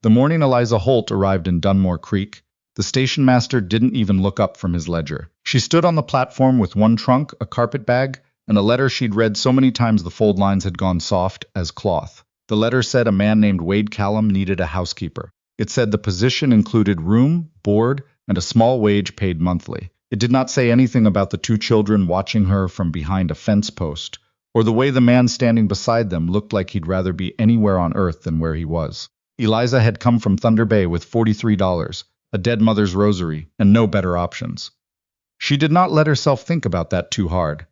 The morning Eliza Holt arrived in Dunmore Creek, the station master didn't even look up from his ledger. She stood on the platform with one trunk, a carpet bag, and a letter she'd read so many times the fold lines had gone soft as cloth. The letter said a man named Wade Callum needed a housekeeper. It said the position included room, board, and a small wage paid monthly. It did not say anything about the two children watching her from behind a fence post, or the way the man standing beside them looked like he'd rather be anywhere on earth than where he was. Eliza had come from Thunder Bay with $43, a dead mother's rosary, and no better options. She did not let herself think about that too hard.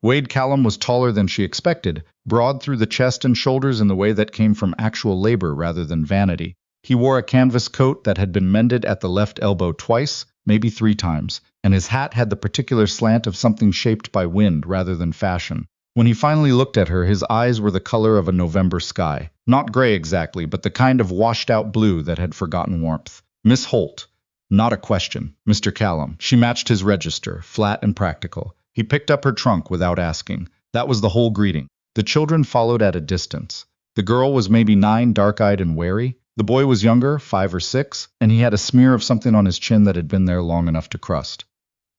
Wade Callum was taller than she expected, broad through the chest and shoulders in the way that came from actual labor rather than vanity. He wore a canvas coat that had been mended at the left elbow twice, maybe 3 times, and his hat had the particular slant of something shaped by wind rather than fashion. When he finally looked at her, his eyes were the color of a November sky. Not gray exactly, but the kind of washed-out blue that had forgotten warmth. Miss Holt. Not a question. Mr. Callum. She matched his register, flat and practical. He picked up her trunk without asking. That was the whole greeting. The children followed at a distance. The girl was maybe 9, dark-eyed and wary. The boy was younger, 5 or 6, and he had a smear of something on his chin that had been there long enough to crust.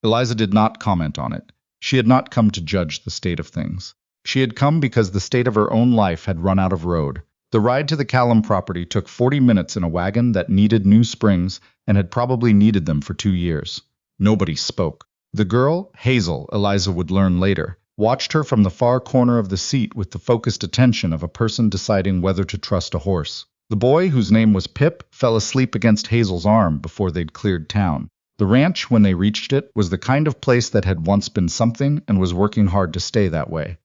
Eliza did not comment on it. She had not come to judge the state of things. She had come because the state of her own life had run out of road. The ride to the Callum property took 40 minutes in a wagon that needed new springs and had probably needed them for 2 years. Nobody spoke. The girl, Hazel, Eliza would learn later, watched her from the far corner of the seat with the focused attention of a person deciding whether to trust a horse. The boy, whose name was Pip, fell asleep against Hazel's arm before they'd cleared town. The ranch, when they reached it, was the kind of place that had once been something and was working hard to stay that way.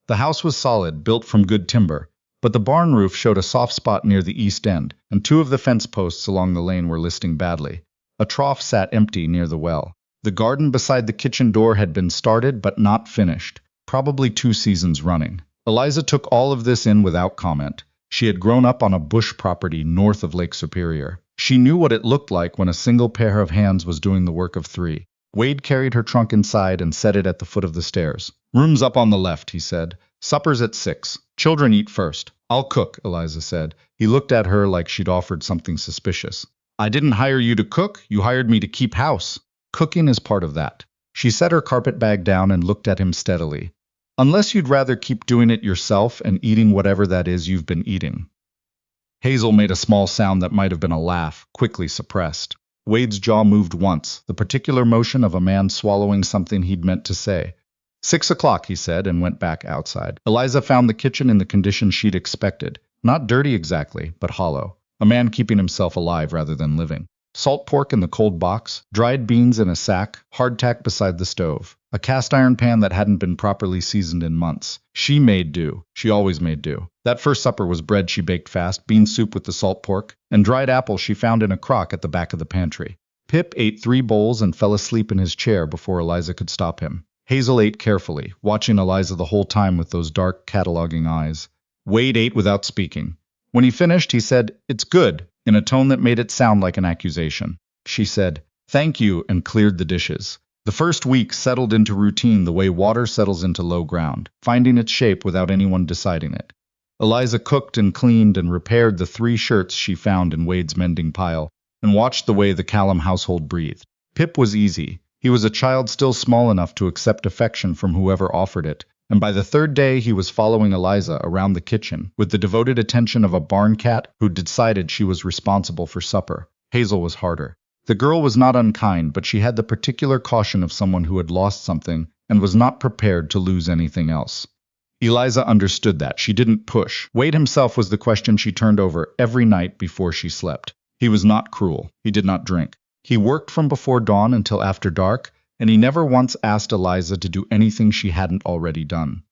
The house was solid, built from good timber, but the barn roof showed a soft spot near the east end, and 2 of the fence posts along the lane were listing badly. A trough sat empty near the well. The garden beside the kitchen door had been started but not finished, probably 2 seasons running. Eliza took all of this in without comment. She had grown up on a bush property north of Lake Superior. She knew what it looked like when a single pair of hands was doing the work of 3. Wade carried her trunk inside and set it at the foot of the stairs. "Room's up on the left," he said. "Supper's at 6. Children eat first." "I'll cook," Eliza said. He looked at her like she'd offered something suspicious. "I didn't hire you to cook. You hired me to keep house." "Cooking is part of that." She set her carpet bag down and looked at him steadily. "Unless you'd rather keep doing it yourself and eating whatever that is you've been eating." Hazel made a small sound that might have been a laugh, quickly suppressed. Wade's jaw moved once, the particular motion of a man swallowing something he'd meant to say. 6 o'clock, he said, and went back outside. Eliza found the kitchen in the condition she'd expected. Not dirty exactly, but hollow. A man keeping himself alive rather than living. Salt pork in the cold box, dried beans in a sack, hardtack beside the stove. A cast-iron pan that hadn't been properly seasoned in months. She made do. She always made do. That first supper was bread she baked fast, bean soup with the salt pork, and dried apples she found in a crock at the back of the pantry. Pip ate 3 bowls and fell asleep in his chair before Eliza could stop him. Hazel ate carefully, watching Eliza the whole time with those dark, cataloging eyes. Wade ate without speaking. When he finished, he said, "It's good," in a tone that made it sound like an accusation. She said, "Thank you," and cleared the dishes. The first week settled into routine the way water settles into low ground, finding its shape without anyone deciding it. Eliza cooked and cleaned and repaired the 3 shirts she found in Wade's mending pile, and watched the way the Callum household breathed. Pip was easy. He was a child still small enough to accept affection from whoever offered it, and by the 3rd day he was following Eliza around the kitchen with the devoted attention of a barn cat who decided she was responsible for supper. Hazel was harder. The girl was not unkind, but she had the particular caution of someone who had lost something and was not prepared to lose anything else. Eliza understood that. She didn't push. Wade himself was the question she turned over every night before she slept. He was not cruel. He did not drink. He worked from before dawn until after dark, and he never once asked Eliza to do anything she hadn't already done.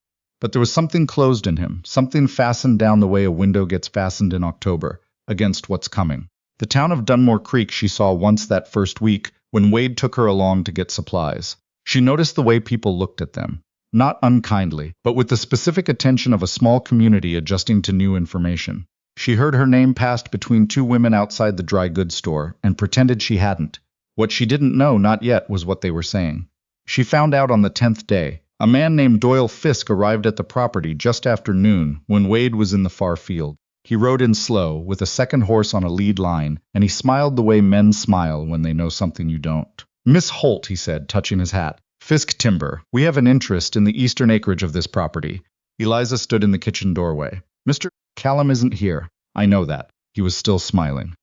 But there was something closed in him, something fastened down the way a window gets fastened in October, against what's coming. The town of Dunmore Creek she saw once that first week when Wade took her along to get supplies. She noticed the way people looked at them. Not unkindly, but with the specific attention of a small community adjusting to new information. She heard her name passed between 2 women outside the dry goods store and pretended she hadn't. What she didn't know, not yet, was what they were saying. She found out on the 10th day. A man named Doyle Fisk arrived at the property just after noon when Wade was in the far field. He rode in slow, with a second horse on a lead line, and he smiled the way men smile when they know something you don't. Miss Holt, he said, touching his hat. Fisk Timber. We have an interest in the eastern acreage of this property. Eliza stood in the kitchen doorway. Mr. Callum isn't here. I know that. He was still smiling.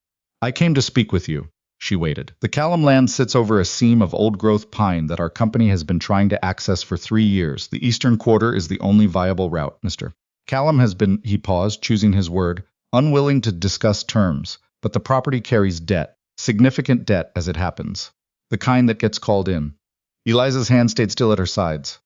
I came to speak with you. She waited. The Callum land sits over a seam of old-growth pine that our company has been trying to access for 3 years. The eastern quarter is the only viable route, Mr. Callum has been, he paused, choosing his word, unwilling to discuss terms, but the property carries debt, significant debt as it happens, the kind that gets called in. Eliza's hand stayed still at her sides.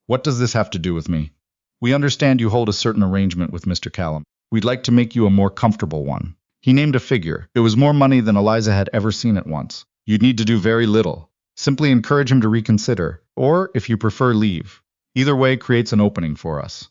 What does this have to do with me? We understand you hold a certain arrangement with Mr. Callum. We'd like to make you a more comfortable one. He named a figure. It was more money than Eliza had ever seen at once. You'd need to do very little. Simply encourage him to reconsider, or, if you prefer, leave. Either way creates an opening for us.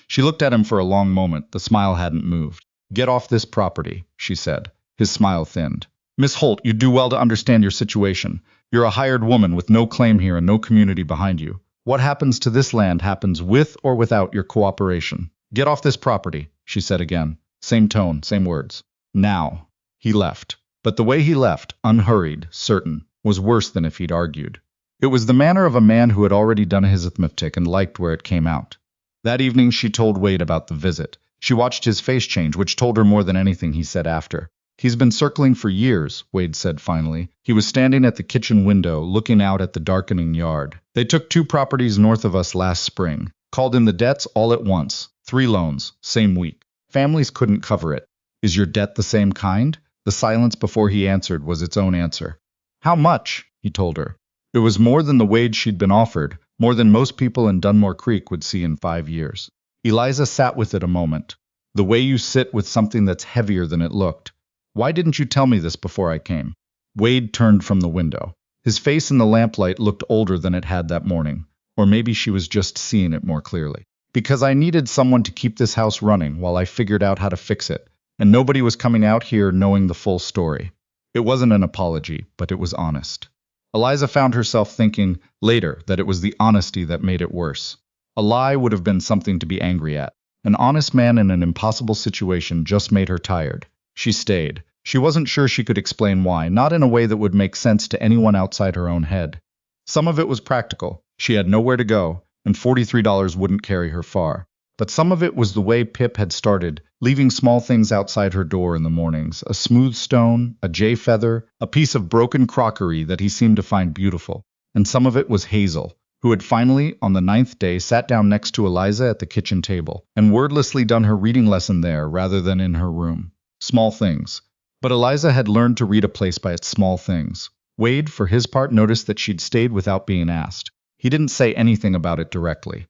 She looked at him for a long moment. The smile hadn't moved. Get off this property, she said. His smile thinned. Miss Holt, you do well to understand your situation. You're a hired woman with no claim here and no community behind you. What happens to this land happens with or without your cooperation. Get off this property, she said again. Same tone, same words. Now. He left. But the way he left, unhurried, certain, was worse than if he'd argued. It was the manner of a man who had already done his arithmetic and liked where it came out. That evening she told Wade about the visit. She watched his face change, which told her more than anything he said after. He's been circling for years, Wade said finally. He was standing at the kitchen window, looking out at the darkening yard. They took 2 properties north of us last spring. Called in the debts all at once. 3 loans, same week. Families couldn't cover it. Is your debt the same kind? The silence before he answered was its own answer. How much? He told her. It was more than the wage she'd been offered, more than most people in Dunmore Creek would see in 5 years. Eliza sat with it a moment. The way you sit with something that's heavier than it looked. Why didn't you tell me this before I came? Wade turned from the window. His face in the lamplight looked older than it had that morning. Or maybe she was just seeing it more clearly. Because I needed someone to keep this house running while I figured out how to fix it. And nobody was coming out here knowing the full story. It wasn't an apology, but it was honest. Eliza found herself thinking, later, that it was the honesty that made it worse. A lie would have been something to be angry at. An honest man in an impossible situation just made her tired. She stayed. She wasn't sure she could explain why, not in a way that would make sense to anyone outside her own head. Some of it was practical. She had nowhere to go, and $43 wouldn't carry her far. But some of it was the way Pip had started, leaving small things outside her door in the mornings, a smooth stone, a jay feather, a piece of broken crockery that he seemed to find beautiful. And some of it was Hazel, who had finally, on the 9th day, sat down next to Eliza at the kitchen table, and wordlessly done her reading lesson there rather than in her room. Small things. But Eliza had learned to read a place by its small things. Wade, for his part, noticed that she'd stayed without being asked. He didn't say anything about it directly.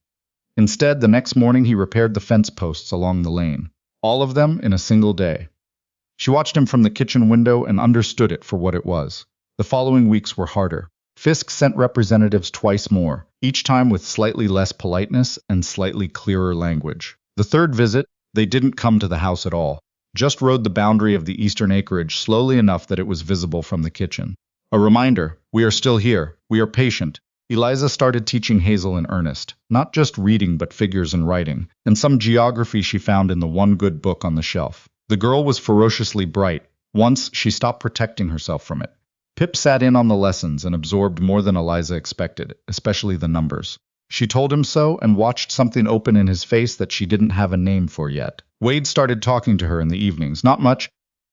Instead, the next morning he repaired the fence posts along the lane. All of them in a single day. She watched him from the kitchen window and understood it for what it was. The following weeks were harder. Fisk sent representatives twice more, each time with slightly less politeness and slightly clearer language. The 3rd visit, they didn't come to the house at all. Just rode the boundary of the eastern acreage slowly enough that it was visible from the kitchen. A reminder, we are still here. We are patient. Eliza started teaching Hazel in earnest, not just reading but figures and writing, and some geography she found in the one good book on the shelf. The girl was ferociously bright. Once, she stopped protecting herself from it. Pip sat in on the lessons and absorbed more than Eliza expected, especially the numbers. She told him so and watched something open in his face that she didn't have a name for yet. Wade started talking to her in the evenings, not much.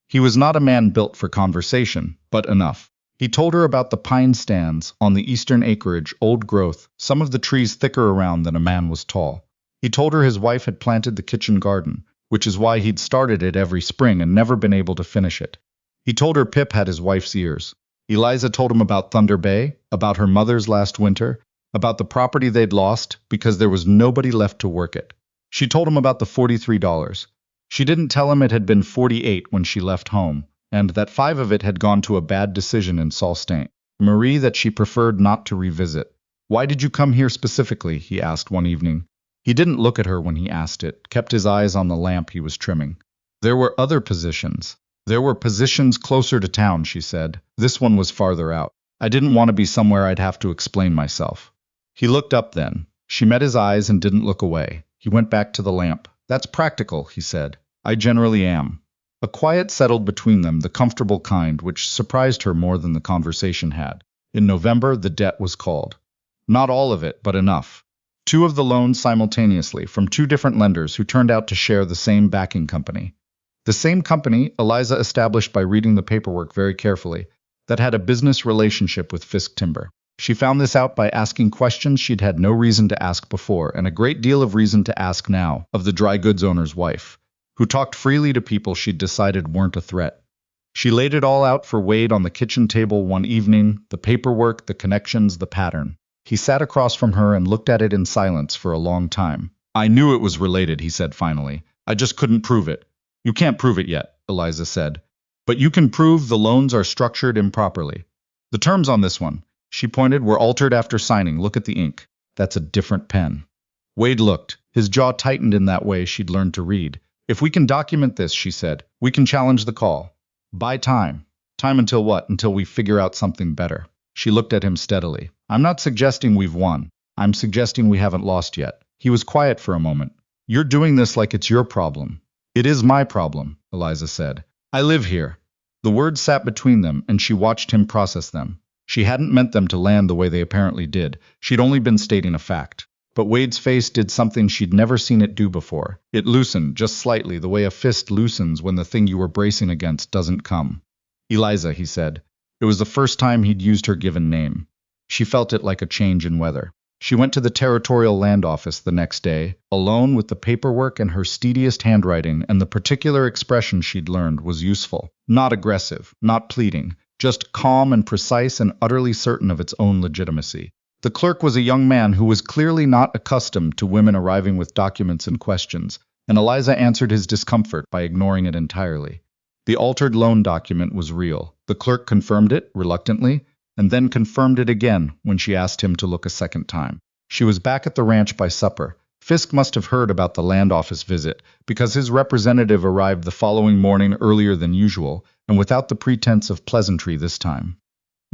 He was not a man built for conversation, but enough. He told her about the pine stands on the eastern acreage, old growth, some of the trees thicker around than a man was tall. He told her his wife had planted the kitchen garden, which is why he'd started it every spring and never been able to finish it. He told her Pip had his wife's ears. Eliza told him about Thunder Bay, about her mother's last winter, about the property they'd lost because there was nobody left to work it. She told him about the $43. She didn't tell him it had been $48 when she left home, and that 5 of it had gone to a bad decision in Sault Ste. Marie that she preferred not to revisit. Why did you come here specifically? He asked one evening. He didn't look at her when he asked it, kept his eyes on the lamp he was trimming. There were other positions. There were positions closer to town, she said. This one was farther out. I didn't want to be somewhere I'd have to explain myself. He looked up then. She met his eyes and didn't look away. He went back to the lamp. That's practical, he said. I generally am. A quiet settled between them, the comfortable kind, which surprised her more than the conversation had. In November, the debt was called. Not all of it, but enough. Two of the loans simultaneously, from two different lenders who turned out to share the same backing company. The same company Eliza established by reading the paperwork very carefully, that had a business relationship with Fisk Timber. She found this out by asking questions she'd had no reason to ask before, and a great deal of reason to ask now, of the dry goods owner's wife, who talked freely to people she'd decided weren't a threat. She laid it all out for Wade on the kitchen table one evening, the paperwork, the connections, the pattern. He sat across from her and looked at it in silence for a long time. I knew it was related, he said finally. I just couldn't prove it. You can't prove it yet, Eliza said. But you can prove the loans are structured improperly. The terms on this one, she pointed, were altered after signing. Look at the ink. That's a different pen. Wade looked. His jaw tightened in that way she'd learned to read. If we can document this, she said, we can challenge the call. Buy time. Time until what? Until we figure out something better. She looked at him steadily. I'm not suggesting we've won. I'm suggesting we haven't lost yet. He was quiet for a moment. You're doing this like it's your problem. It is my problem, Eliza said. I live here. The words sat between them, and she watched him process them. She hadn't meant them to land the way they apparently did. She'd only been stating a fact. But Wade's face did something she'd never seen it do before. It loosened, just slightly, the way a fist loosens when the thing you were bracing against doesn't come. Eliza, he said. It was the first time he'd used her given name. She felt it like a change in weather. She went to the territorial land office the next day, alone with the paperwork and her steadiest handwriting, and the particular expression she'd learned was useful. Not aggressive, not pleading, just calm and precise and utterly certain of its own legitimacy. The clerk was a young man who was clearly not accustomed to women arriving with documents and questions, and Eliza answered his discomfort by ignoring it entirely. The altered loan document was real. The clerk confirmed it, reluctantly, and then confirmed it again when she asked him to look a second time. She was back at the ranch by supper. Fisk must have heard about the land office visit, because his representative arrived the following morning earlier than usual, and without the pretense of pleasantry this time.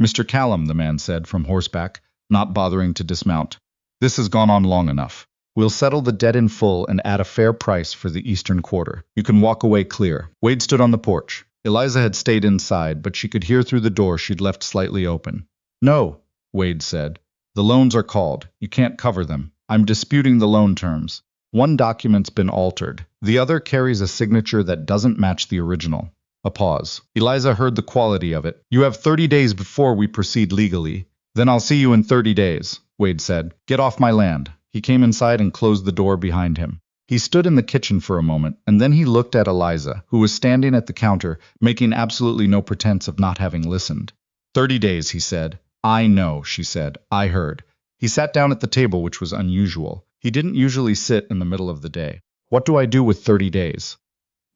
Mr. Callum, the man said from horseback, not bothering to dismount. This has gone on long enough. We'll settle the debt in full and add a fair price for the eastern quarter. You can walk away clear. Wade stood on the porch. Eliza had stayed inside, but she could hear through the door she'd left slightly open. No, Wade said. The loans are called. You can't cover them. I'm disputing the loan terms. One document's been altered. The other carries a signature that doesn't match the original. A pause. Eliza heard the quality of it. You have 30 days before we proceed legally. Then I'll see you in 30 days, Wade said. Get off my land. He came inside and closed the door behind him. He stood in the kitchen for a moment, and then he looked at Eliza, who was standing at the counter, making absolutely no pretense of not having listened. 30 days, he said. I know, she said. I heard. He sat down at the table, which was unusual. He didn't usually sit in the middle of the day. What do I do with 30 days?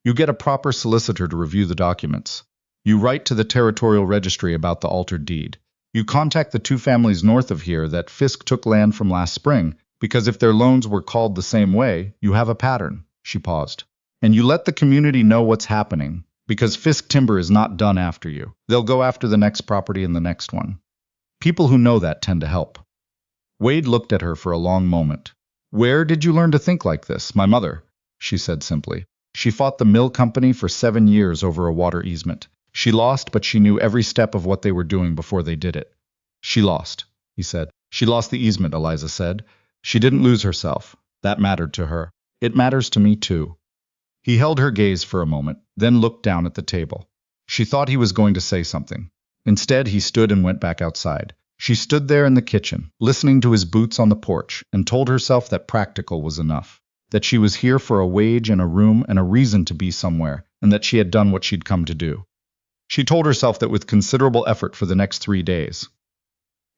You get a proper solicitor to review the documents. You write to the territorial registry about the altered deed. You contact the two families north of here that Fisk took land from last spring, because if their loans were called the same way, you have a pattern. She paused. And you let the community know what's happening, because Fisk Timber is not done after you. They'll go after the next property and the next one. People who know that tend to help. Wade looked at her for a long moment. Where did you learn to think like this? My mother, she said simply. She fought the mill company for 7 years over a water easement. She lost, but she knew every step of what they were doing before they did it. She lost, he said. She lost the easement, Eliza said. She didn't lose herself. That mattered to her. It matters to me, too. He held her gaze for a moment, then looked down at the table. She thought he was going to say something. Instead, he stood and went back outside. She stood there in the kitchen, listening to his boots on the porch, and told herself that practical was enough. That she was here for a wage and a room and a reason to be somewhere, and that she had done what she'd come to do. She told herself that with considerable effort for the next 3 days.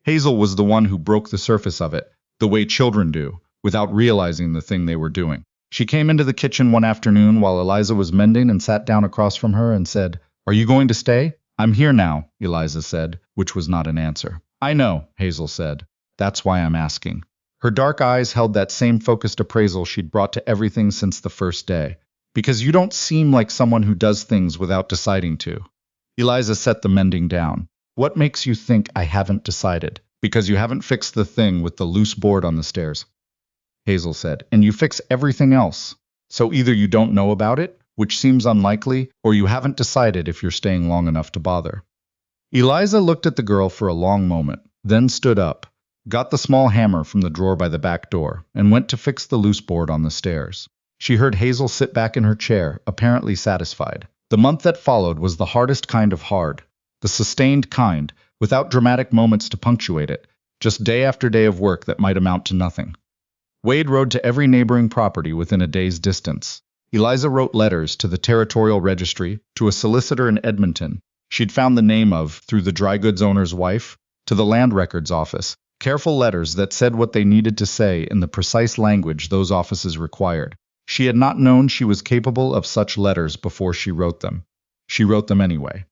Hazel was the one who broke the surface of it, the way children do, without realizing the thing they were doing. She came into the kitchen one afternoon while Eliza was mending and sat down across from her and said, Are you going to stay? I'm here now, Eliza said, which was not an answer. I know, Hazel said. That's why I'm asking. Her dark eyes held that same focused appraisal she'd brought to everything since the first day. Because you don't seem like someone who does things without deciding to. Eliza set the mending down. What makes you think I haven't decided? Because you haven't fixed the thing with the loose board on the stairs. Hazel said, and you fix everything else. So either you don't know about it, which seems unlikely, or you haven't decided if you're staying long enough to bother. Eliza looked at the girl for a long moment, then stood up, got the small hammer from the drawer by the back door, and went to fix the loose board on the stairs. She heard Hazel sit back in her chair, apparently satisfied. The month that followed was the hardest kind of hard, the sustained kind, without dramatic moments to punctuate it, just day after day of work that might amount to nothing. Wade rode to every neighboring property within a day's distance. Eliza wrote letters to the territorial registry, to a solicitor in Edmonton she'd found the name of through the dry goods owner's wife, to the land records office, careful letters that said what they needed to say in the precise language those offices required. She had not known she was capable of such letters before she wrote them. She wrote them anyway.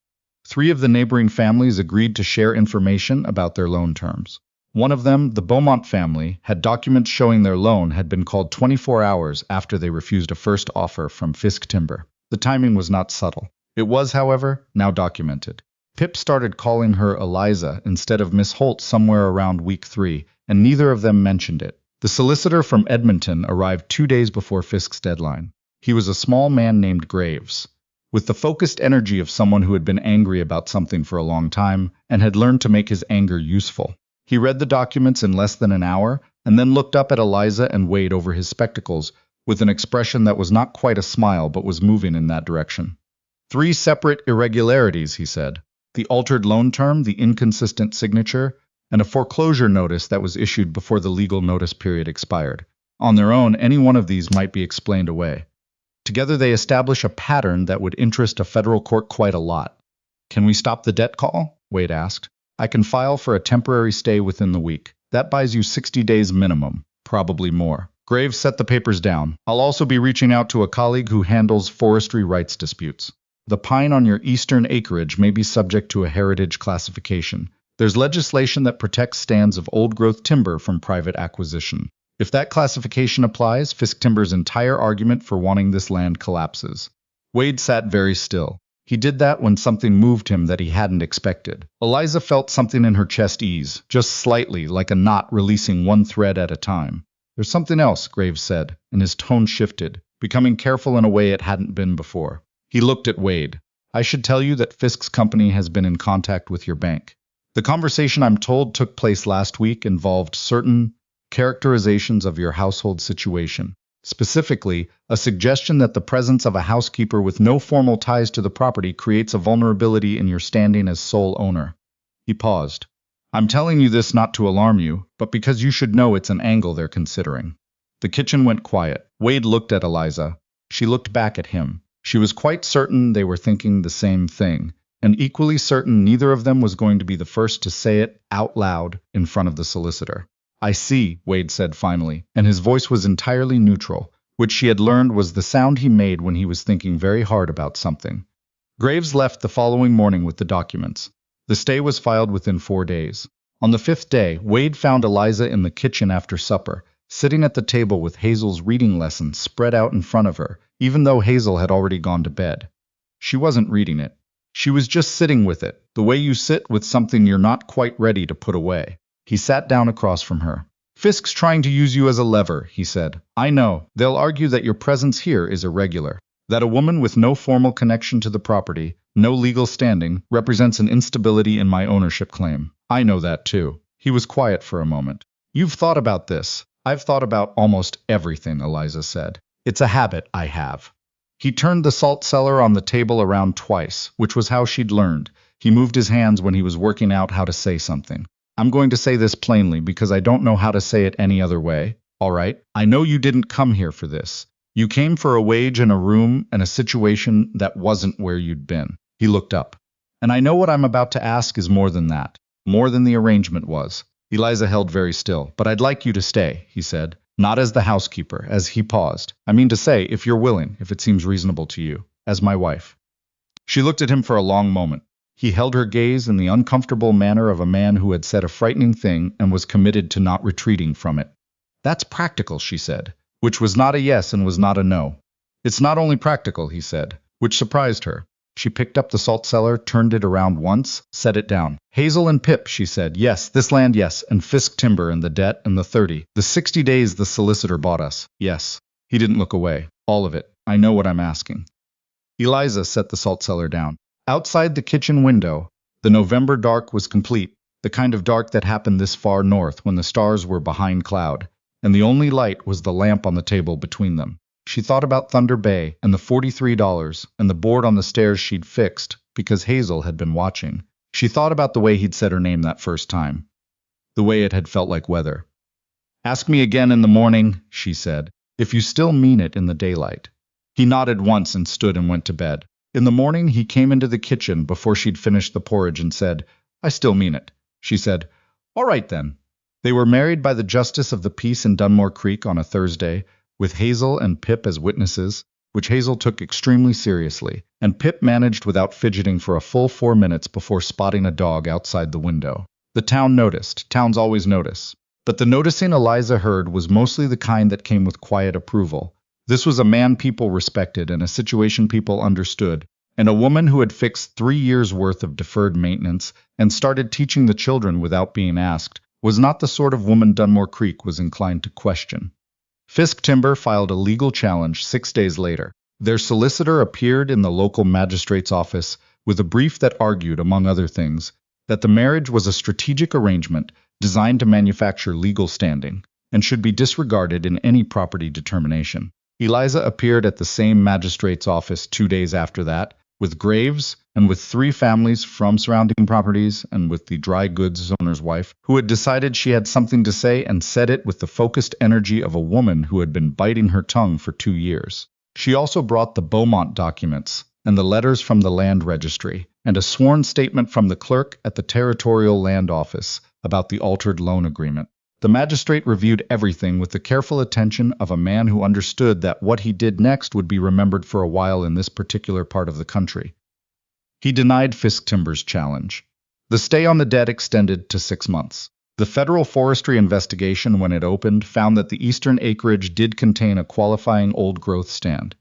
3 of the neighboring families agreed to share information about their loan terms. One of them, the Beaumont family, had documents showing their loan had been called 24 hours after they refused a first offer from Fisk Timber. The timing was not subtle. It was, however, now documented. Pip started calling her Eliza instead of Miss Holt somewhere around week 3, and neither of them mentioned it. The solicitor from Edmonton arrived 2 days before Fisk's deadline. He was a small man named Graves, with the focused energy of someone who had been angry about something for a long time and had learned to make his anger useful. He read the documents in less than an hour and then looked up at Eliza and Wade over his spectacles with an expression that was not quite a smile but was moving in that direction. 3 separate irregularities, he said. The altered loan term, the inconsistent signature, and a foreclosure notice that was issued before the legal notice period expired. On their own, any one of these might be explained away. Together they establish a pattern that would interest a federal court quite a lot. Can we stop the debt call? Wade asked. I can file for a temporary stay within the week. That buys you 60 days minimum, probably more. Graves set the papers down. I'll also be reaching out to a colleague who handles forestry rights disputes. The pine on your eastern acreage may be subject to a heritage classification. There's legislation that protects stands of old-growth timber from private acquisition. If that classification applies, Fisk Timber's entire argument for wanting this land collapses. Wade sat very still. He did that when something moved him that he hadn't expected. Eliza felt something in her chest ease, just slightly, like a knot releasing one thread at a time. There's something else, Graves said, and his tone shifted, becoming careful in a way it hadn't been before. He looked at Wade. I should tell you that Fisk's company has been in contact with your bank. The conversation I'm told took place last week involved certain characterizations of your household situation. Specifically, a suggestion that the presence of a housekeeper with no formal ties to the property creates a vulnerability in your standing as sole owner. He paused. I'm telling you this not to alarm you, but because you should know it's an angle they're considering. The kitchen went quiet. Wade looked at Eliza. She looked back at him. She was quite certain they were thinking the same thing, and equally certain neither of them was going to be the first to say it out loud in front of the solicitor. I see, Wade said finally, and his voice was entirely neutral, which she had learned was the sound he made when he was thinking very hard about something. Graves left the following morning with the documents. The stay was filed within 4 days. On the 5th day, Wade found Eliza in the kitchen after supper, sitting at the table with Hazel's reading lesson spread out in front of her, even though Hazel had already gone to bed. She wasn't reading it. She was just sitting with it, the way you sit with something you're not quite ready to put away. He sat down across from her. Fisk's trying to use you as a lever, he said. I know. They'll argue that your presence here is irregular, that a woman with no formal connection to the property, no legal standing, represents an instability in my ownership claim. I know that too. He was quiet for a moment. You've thought about this. I've thought about almost everything, Eliza said. It's a habit I have. He turned the salt cellar on the table around twice, which was how she'd learned. He moved his hands when he was working out how to say something. I'm going to say this plainly because I don't know how to say it any other way. All right? I know you didn't come here for this. You came for a wage and a room and a situation that wasn't where you'd been. He looked up. And I know what I'm about to ask is more than that. More than the arrangement was. Eliza held very still. But I'd like you to stay, he said. Not as the housekeeper, as he paused. I mean to say, if you're willing, if it seems reasonable to you. As my wife. She looked at him for a long moment. He held her gaze in the uncomfortable manner of a man who had said a frightening thing and was committed to not retreating from it. That's practical, she said, which was not a yes and was not a no. It's not only practical, he said, which surprised her. She picked up the salt cellar, turned it around once, set it down. Hazel and Pip, she said, yes, this land, yes, and Fisk Timber and the debt and the 30. The 60 days the solicitor bought us, yes. He didn't look away. All of it. I know what I'm asking. Eliza set the salt cellar down. Outside the kitchen window, the November dark was complete, the kind of dark that happened this far north when the stars were behind cloud, and the only light was the lamp on the table between them. She thought about Thunder Bay and the $43 and the board on the stairs she'd fixed because Hazel had been watching. She thought about the way he'd said her name that first time, the way it had felt like weather. "Ask me again in the morning," she said, "if you still mean it in the daylight." He nodded once and stood and went to bed. In the morning, he came into the kitchen before she'd finished the porridge and said, "I still mean it." She said, "All right then." They were married by the Justice of the Peace in Dunmore Creek on a Thursday, with Hazel and Pip as witnesses, which Hazel took extremely seriously, and Pip managed without fidgeting for a full 4 minutes before spotting a dog outside the window. The town noticed. Towns always notice. But the noticing Eliza heard was mostly the kind that came with quiet approval. This was a man people respected and a situation people understood, and a woman who had fixed 3 years' worth of deferred maintenance and started teaching the children without being asked, was not the sort of woman Dunmore Creek was inclined to question. Fisk Timber filed a legal challenge 6 days later. Their solicitor appeared in the local magistrate's office with a brief that argued, among other things, that the marriage was a strategic arrangement designed to manufacture legal standing and should be disregarded in any property determination. Eliza appeared at the same magistrate's office 2 days after that, with Graves and with 3 families from surrounding properties and with the dry goods owner's wife, who had decided she had something to say and said it with the focused energy of a woman who had been biting her tongue for 2 years. She also brought the Beaumont documents and the letters from the land registry and a sworn statement from the clerk at the Territorial Land Office about the altered loan agreement. The magistrate reviewed everything with the careful attention of a man who understood that what he did next would be remembered for a while in this particular part of the country. He denied Fisk Timber's challenge. The stay on the debt extended to 6 months. The federal forestry investigation, when it opened, found that the eastern acreage did contain a qualifying old-growth stand.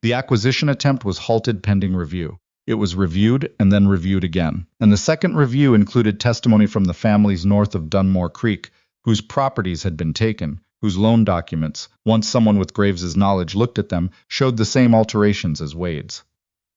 The acquisition attempt was halted pending review. It was reviewed and then reviewed again, and the second review included testimony from the families north of Dunmore Creek, whose properties had been taken, whose loan documents, once someone with Graves's knowledge looked at them, showed the same alterations as Wade's.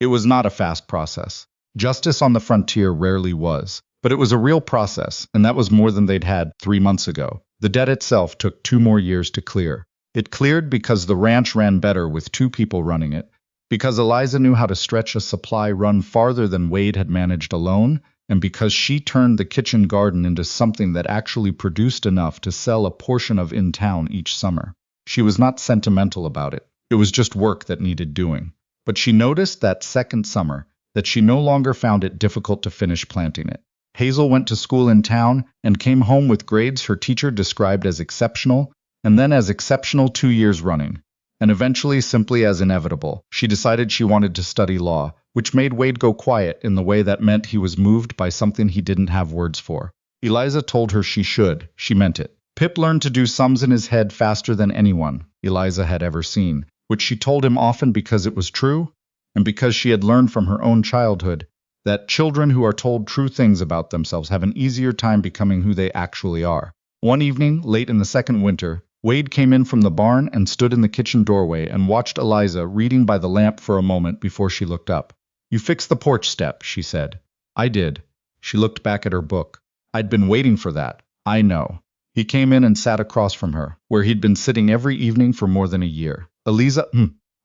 It was not a fast process. Justice on the frontier rarely was, but it was a real process, and that was more than they'd had 3 months ago. The debt itself took 2 more years to clear. It cleared because the ranch ran better with 2 people running it, because Eliza knew how to stretch a supply run farther than Wade had managed alone, and because she turned the kitchen garden into something that actually produced enough to sell a portion of in town each summer. She was not sentimental about it. It was just work that needed doing. But she noticed that second summer that she no longer found it difficult to finish planting it. Hazel went to school in town and came home with grades her teacher described as exceptional, and then as exceptional 2 years running, and eventually simply as inevitable. She decided she wanted to study law, which made Wade go quiet in the way that meant he was moved by something he didn't have words for. Eliza told her she should. She meant it. Pip learned to do sums in his head faster than anyone Eliza had ever seen, which she told him often because it was true, and because she had learned from her own childhood that children who are told true things about themselves have an easier time becoming who they actually are. One evening, late in the second winter, Wade came in from the barn and stood in the kitchen doorway and watched Eliza reading by the lamp for a moment before she looked up. "You fixed the porch step," she said. "I did." She looked back at her book. "I'd been waiting for that. I know." He came in and sat across from her, where he'd been sitting every evening for more than a year. "Eliza,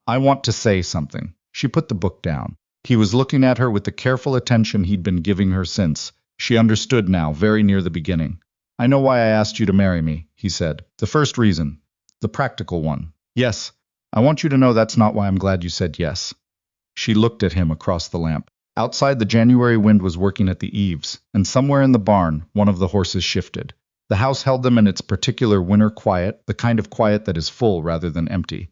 I want to say something." She put the book down. He was looking at her with the careful attention he'd been giving her since. She understood now, very near the beginning. "I know why I asked you to marry me," he said. "The first reason. The practical one. Yes, I want you to know that's not why I'm glad you said yes." She looked at him across the lamp. Outside, the January wind was working at the eaves, and somewhere in the barn, one of the horses shifted. The house held them in its particular winter quiet, the kind of quiet that is full rather than empty.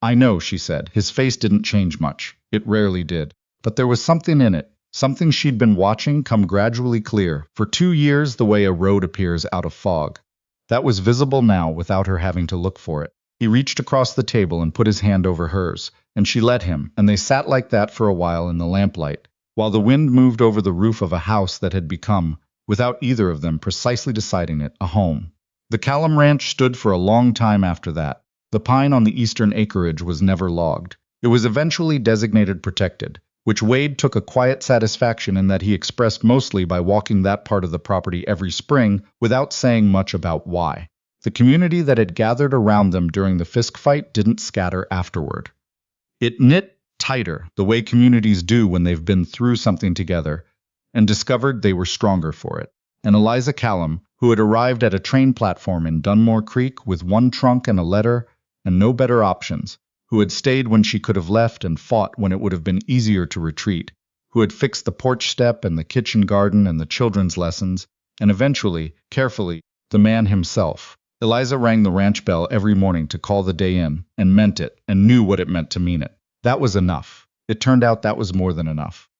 "I know," she said. His face didn't change much. It rarely did. But there was something in it, something she'd been watching come gradually clear, for 2 years the way a road appears out of fog. That was visible now without her having to look for it. He reached across the table and put his hand over hers, and she let him, and they sat like that for a while in the lamplight, while the wind moved over the roof of a house that had become, without either of them precisely deciding it, a home. The Callum Ranch stood for a long time after that. The pine on the eastern acreage was never logged. It was eventually designated protected, which Wade took a quiet satisfaction in that he expressed mostly by walking that part of the property every spring without saying much about why. The community that had gathered around them during the Fisk fight didn't scatter afterward. It knit tighter, the way communities do when they've been through something together, and discovered they were stronger for it. And Eliza Callum, who had arrived at a train platform in Dunmore Creek with one trunk and a letter, and no better options, who had stayed when she could have left and fought when it would have been easier to retreat, who had fixed the porch step and the kitchen garden and the children's lessons, and eventually, carefully, the man himself. Eliza rang the ranch bell every morning to call the day in, and meant it, and knew what it meant to mean it. That was enough. It turned out that was more than enough.